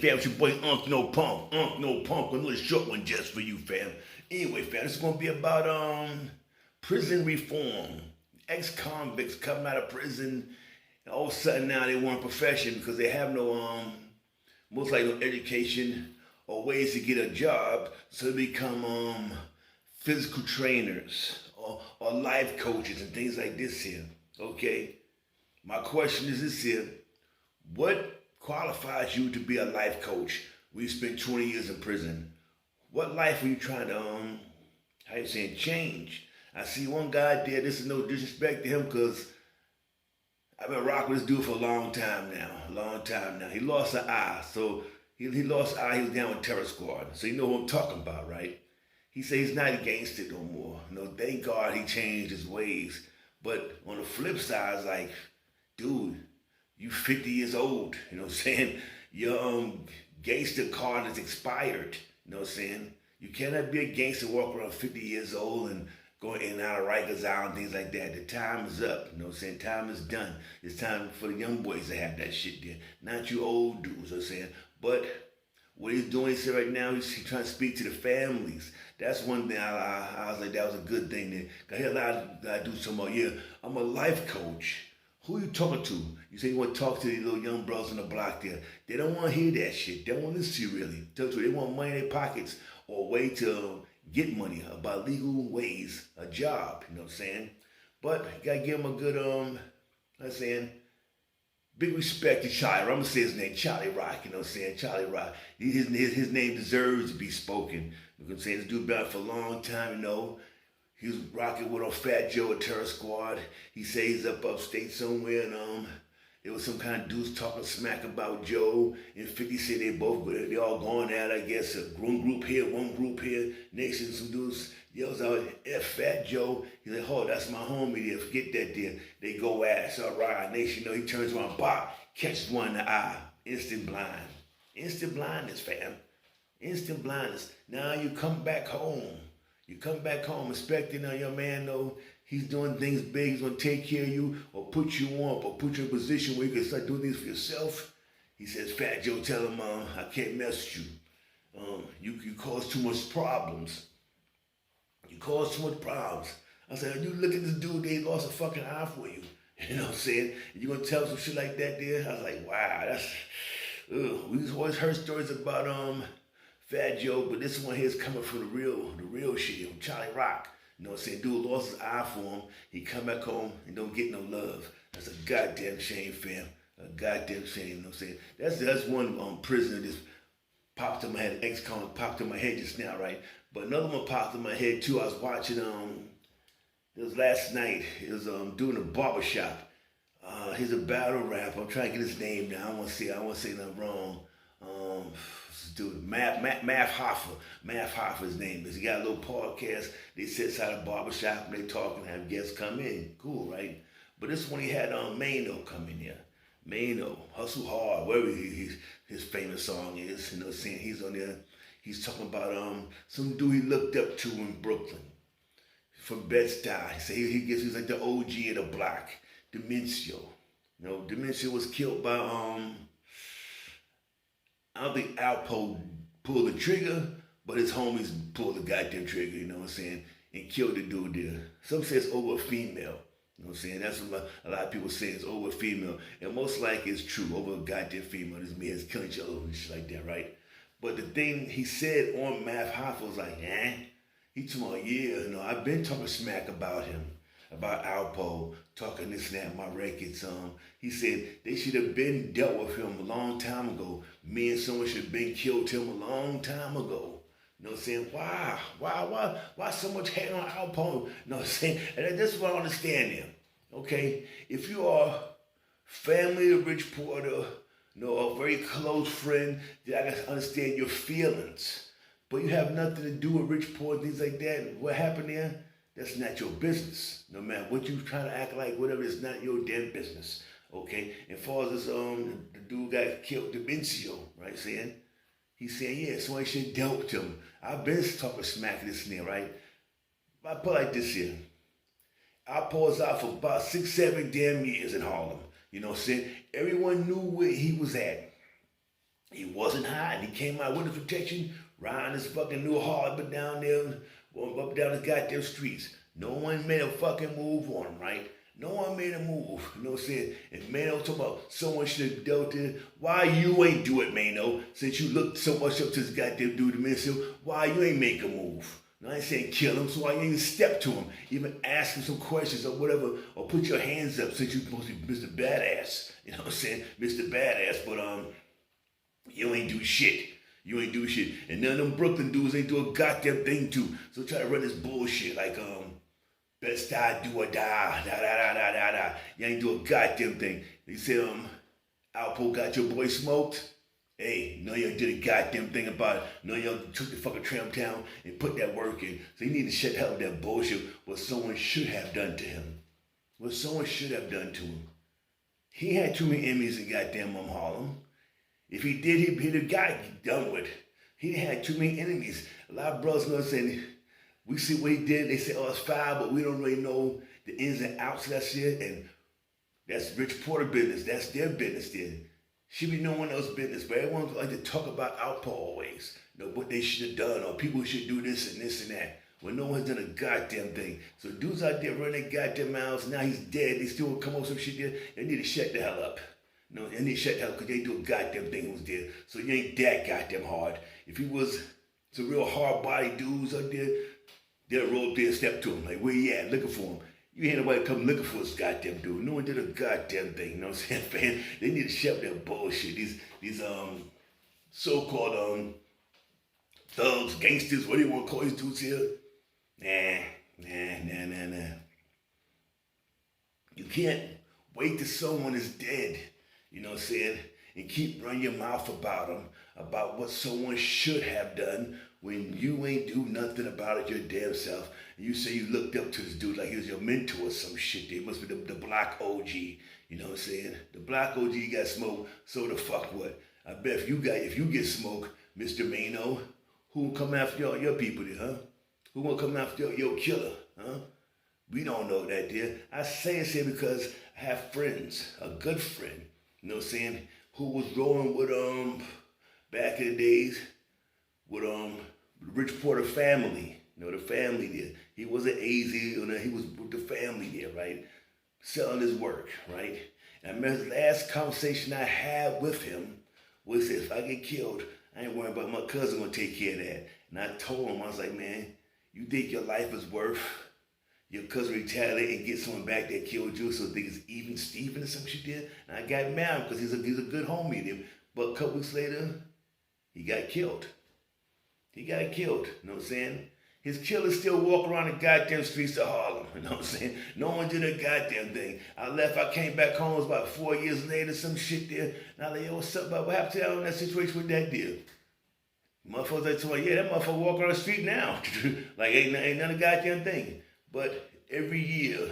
fam? It's your boy Unc No Punk. Unc No Punk, a little short one just for you, fam. Anyway, fam, this is gonna be about prison reform. Ex-convicts coming out of prison, and all of a sudden now they want a profession because they have no most likely no education or ways to get a job, so they become physical trainers or life coaches and things like this here. Okay? My question is this here. What qualifies you to be a life coach when you spent 20 years in prison? What life are you trying to, how you saying, change? I see one guy there, this is no disrespect to him because I've been rocking with this dude for a long time now. He lost an eye, so he lost an eye, he was down with Terror Squad. So you know what I'm talking about, right? He said he's not against it no more. No, thank God he changed his ways. But on the flip side, it's like, dude, you 50 years old, you know what I'm saying? Your gangster card is expired, you know what I'm saying? You cannot be a gangster, walk around 50 years old and go in and out of Rikers Island, things like that. The time is up, you know what I'm saying? Time is done. It's time for the young boys to have that shit there, not you old dudes, you know what I'm saying? But what he's doing, he said right now, he's trying to speak to the families. That's one thing I was like, that was a good thing there. Cause I hear a lot of guys do something about, yeah, I'm a life coach. Who you talking to? You say you want to talk to these little young brothers on the block there. They don't want to hear that shit. They don't want to listen to you really. They want money in their pockets or a way to get money by legal ways, a job, you know what I'm saying? But you gotta give them a good, I'm saying, big respect to Charlie. I'm gonna say his name, Charlie Rock, you know what I'm saying? Charlie Rock. His name deserves to be spoken. You know what I'm saying? This dude been out for a long time, you know. He was rocking with Fat Joe at Terror Squad. He says he's up upstate somewhere, and it was some kind of dudes talking smack about Joe. And 50 said they all going at it, I guess. One group here, one group here. Next thing some dudes yells out, F Fat Joe. He's like, oh, that's my homie there. Forget that there. They go at it. It's all right. Next you know, he turns around, bop, catches one in the eye. Instant blind. Instant blindness, fam. Instant blindness. Now you come back home. You come back home expecting your man know he's doing things big, he's gonna take care of you or put you on or put you in a position where you can start doing things for yourself. He says, Fat Joe, tell him I can't mess with you. You cause too much problems. You cause too much problems. I said, you look at this dude, they lost a fucking eye for you. You know what I'm saying? And you gonna tell some shit like that there? I was like, wow, that's we always heard stories about Fat Joe, but this one here is coming from the real shit, from Charlie Rock. You know what I'm saying? Dude lost his eye for him. He come back home and don't get no love. That's a goddamn shame, fam. A goddamn shame, you know what I'm saying? That's one prisoner that just popped in my head, ex-con popped in my head just now, right? But another one popped in my head too. I was watching, it was last night. It was doing a barbershop. He's a battle rapper. I'm trying to get his name down. I don't want to say nothing wrong. Dude, Math Hoffa. Math Hoffa, his name is. He got a little podcast. They sit inside a barbershop and they talk and have guests come in. Cool, right? But this one he had Maino come in here. Maino, Hustle Hard, whatever his famous song is. You know what I'm saying? He's on there. He's talking about some dude he looked up to in Brooklyn. From Bed-Stuy. He said he's like the OG of the block. Demencio. You know, Demencio was killed by I don't think Alpo pulled the trigger, but his homies pulled the goddamn trigger, you know what I'm saying, and killed the dude there. Some say it's over a female, you know what I'm saying? That's what a lot of people say, it's over a female. And most likely it's true, over a goddamn female. This man is killing each other and shit like that, right? But the thing he said on Math Hoffa was like, He told me, yeah, you know, I've been talking smack about him, about Alpo, talking this and that in my records. He said they should have been dealt with him a long time ago. Me and someone should have been killed him a long time ago. You know what I'm saying? Why so much hate on Alpo? You know what I'm saying? And that's what I understand him. Okay? If you are family of Rich Porter, you know, a very close friend, then I can understand your feelings. But you have nothing to do with Rich Porter, things like that. What happened there? That's not your business. No matter what you trying to act like, whatever, it's not your damn business. Okay? And as far as this, the dude got killed, Demencio, right? He's saying, yeah, somebody should have dealt with him. I've been talking smack this and there, right? I put it like this here. I paused out for about 6-7 damn years in Harlem. You know what I'm saying? Everyone knew where he was at. He wasn't hiding. He came out with his protection, riding his fucking new Harley down there, up down the goddamn streets. No one made a fucking move on him, right? No one made a move. You know what I'm saying? And Maino talking about someone should have dealt it. Why you ain't do it, Maino? Since you looked so much up to this goddamn dude, the minister, why you ain't make a move? Now, I ain't saying kill him, so why you ain't even step to him? Even ask him some questions or whatever, or put your hands up since you're supposed to be Mr. Badass. You know what I'm saying? Mr. Badass, but you ain't do shit. You ain't do shit. And none of them Brooklyn dudes ain't do a goddamn thing too. So try to run this bullshit like, best I do or die, da. You ain't do a goddamn thing. They said, Alpo got your boy smoked. Hey, no, you did a goddamn thing about it. No, you took the fucking tramp down and put that work in. So you need to shut the hell up that bullshit. What someone should have done to him. What someone should have done to him. He had too many enemies in goddamn Harlem. If he did, he'd have got done with. He had too many enemies. A lot of brothers know saying, we see what he did. They say, oh, it's foul, but we don't really know the ins and outs of that shit. And that's Rich Porter business. That's their business then. Should be no one else's business. But everyone like to talk about Alpo always. You know, what they should have done, or people should do this and that. When no one's done a goddamn thing. So dudes out there running their goddamn mouths, now he's dead. They still come up with some shit there. They need to shut the hell up. No, they need to shut the hell up because they do a goddamn thing who's dead. So you ain't that goddamn hard. If he was some real hard body dudes out there, they'll roll up there and step to him. Like, where he at? Looking for him. You ain't nobody come looking for this goddamn dude. No one did a goddamn thing. You know what I'm saying, man? They need to shut their bullshit. These so-called thugs, gangsters, what do you want to call these dudes here? Nah. You can't wait till someone is dead, you know what I'm saying, and keep running your mouth about them, about what someone should have done when you ain't do nothing about it your damn self. And you say you looked up to this dude like he was your mentor or some shit. It must be the black OG, you know what I'm saying? The black OG got smoked, so the fuck what? I bet if you get smoked, Mr. Maino, who will come after your people there, huh? Who will come after your killer, huh? We don't know that, dear. I say it here because I have friends, a good friend, you know what I'm saying, who was rolling with, back in the days, with, Rich Porter family, you know, the family there. He wasn't AZ, he was with the family there, right? Selling his work, right? And I remember the last conversation I had with him was, if I get killed, I ain't worrying about my cousin gonna take care of that. And I told him, I was like, man, you think your life is worth your cousin retaliate and get someone back that killed you, so think it's even Steven or some shit there? And I got mad because he's a good homie there. But a couple weeks later, he got killed. You know what I'm saying? His killers still walk around the goddamn streets of Harlem, you know what I'm saying? No one did a goddamn thing. I came back home, it was about 4 years later, some shit there. And I like, yo, what's up, about what happened to you in that situation with that deal? Motherfuckers like, told me, yeah, that motherfucker walk around the street now. Like, ain't none of goddamn thing. But every year,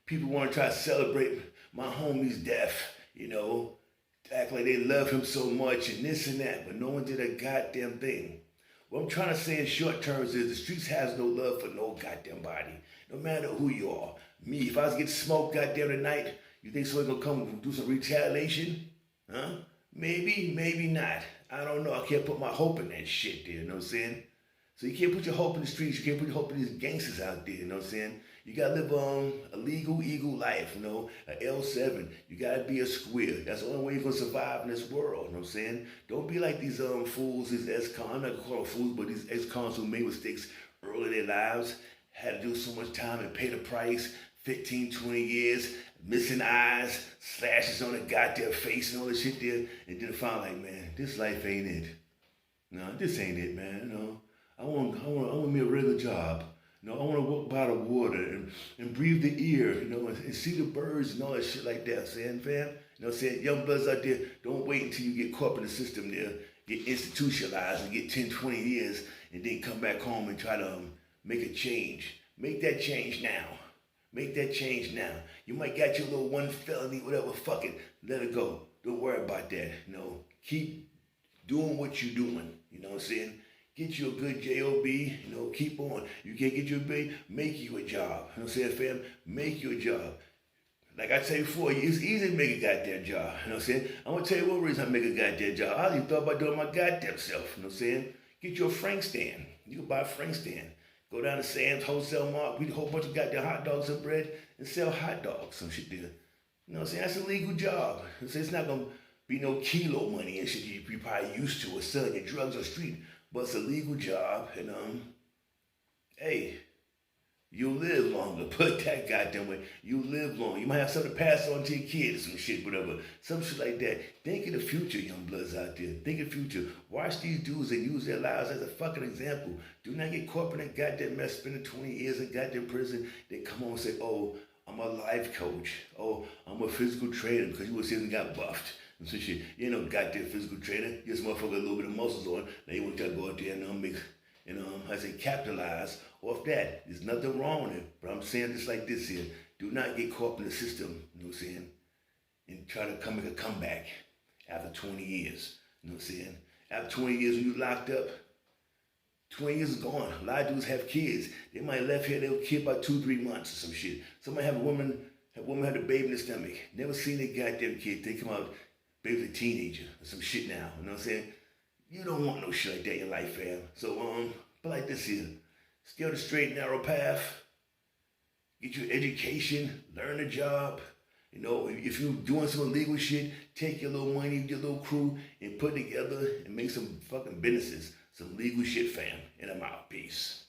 people want to try to celebrate my homie's death, you know, act like they love him so much and this and that, but no one did a goddamn thing. What I'm trying to say in short terms is the streets has no love for no goddamn body, no matter who you are. Me, if I was getting smoked goddamn tonight, you think someone's gonna come and do some retaliation? Huh? Maybe, maybe not. I don't know. I can't put my hope in that shit there, you know what I'm saying? So you can't put your hope in the streets, you can't put your hope in these gangsters out there, you know what I'm saying? You gotta live a legal eagle life, you know, a L7. You gotta be a square. That's the only way you're gonna survive in this world, you know what I'm saying? Don't be like these fools, these ex-cons, I'm not gonna call them fools, but these ex-cons who made mistakes early in their lives, had to do so much time and pay the price, 15, 20 years, missing eyes, slashes on the goddamn face and all this shit there, and then find like, man, this life ain't it. No, this ain't it, man, you know. I want me a regular job. You know, I want to walk by the water and breathe the air, you know, and see the birds and all that shit like that, saying, fam? You know, saying, young brothers out there, don't wait until you get caught up in the system there, get institutionalized and get 10, 20 years, and then come back home and try to make a change. Make that change now. Make that change now. You might got your little one felony, whatever, fuck it. Let it go. Don't worry about that. You know, keep doing what you're doing. You know what I'm saying? Get you a good job, you know, keep on. You can't get you a big, make you a job. You know what I'm saying, fam? Make you a job. Like I said before, it's easy to make a goddamn job. You know what I'm saying? I'm gonna tell you one reason I make a goddamn job. I even thought about doing my goddamn self. You know what I'm saying? Get you a Frank stand. You can buy a Frank stand. Go down to Sam's Wholesale Mart, we eat a whole bunch of goddamn hot dogs and bread and sell hot dogs. Some shit there. You know what I'm saying? That's a legal job. It's not gonna be no kilo money and shit you probably used to or selling your drugs on the street. But it's a legal job and hey, you'll live longer. Put that goddamn way. You'll live longer. You might have something to pass on to your kids, some shit, whatever. Some shit like that. Think of the future, young bloods out there. Think of the future. Watch these dudes and use their lives as a fucking example. Do not get caught up in that goddamn mess, spending 20 years in goddamn prison. They come on and say, oh, I'm a life coach. Oh, I'm a physical trainer because you was here and got buffed. And some shit. You ain't no goddamn physical trainer. You just motherfucker a little bit of muscles on. Now you want to go out there and make, I say capitalize off that. There's nothing wrong with it. But I'm saying just like this here. Do not get caught in the system, you know what I'm saying? And try to make a comeback after 20 years. You know what I'm saying? After 20 years when you locked up, 20 years is gone. A lot of dudes have kids. They might have left here, they were kid about 2-3 months or some shit. Somebody have a woman had a baby in the stomach. Never seen a goddamn kid. They come out, baby's a teenager or some shit now. You know what I'm saying? You don't want no shit like that in your life, fam. So, but like this here. Stay on the straight and narrow path. Get your education. Learn a job. You know, if you're doing some illegal shit, take your little money, your little crew, and put it together and make some fucking businesses. Some legal shit, fam. And I'm out. Peace.